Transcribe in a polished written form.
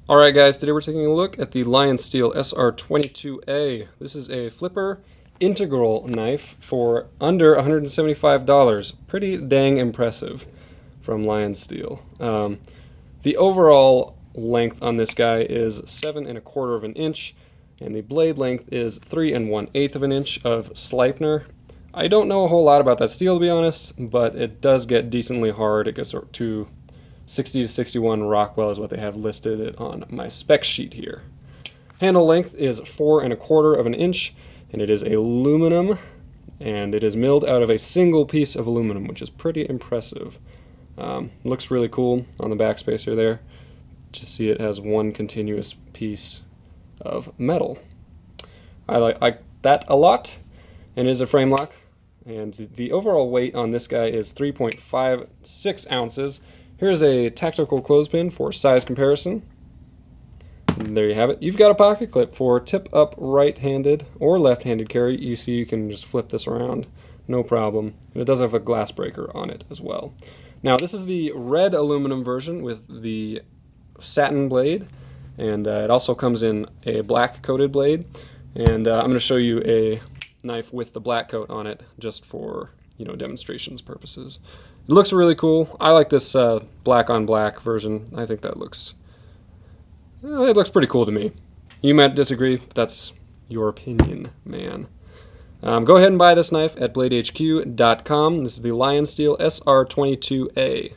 Alright guys, today we're taking a look at the Lionsteel SR22A. This is a flipper integral knife for under $175. Pretty dang impressive from Lionsteel. The overall length on this guy is 7 1/4 of an inch, and the blade length is 3 1/8 of an inch of Sleipner. I don't know a whole lot about that steel, to be honest, but it does get decently hard. It gets to 60 to 61 Rockwell is what they have listed it on my spec sheet here. Handle length is 4 1/4 of an inch, and it is aluminum, and it is milled out of a single piece of aluminum, which is pretty impressive. Looks really cool on the back spacer there. Just see it has one continuous piece of metal. I like that a lot, and it is a frame lock. And the overall weight on this guy is 3.56 ounces. Here's a tactical clothespin for size comparison. And there you have it. You've got a pocket clip for tip-up right-handed or left-handed carry. You see you can just flip this around, no problem. And it does have a glass breaker on it as well. Now this is the red aluminum version with the satin blade, and it also comes in a black coated blade. And I'm going to show you a knife with the black coat on it just for demonstrations purposes. It looks really cool. I like this black on black version. I think that looks it looks pretty cool to me. You might disagree, but that's your opinion, man. Go ahead and buy this knife at bladehq.com. This is the Lionsteel SR22A.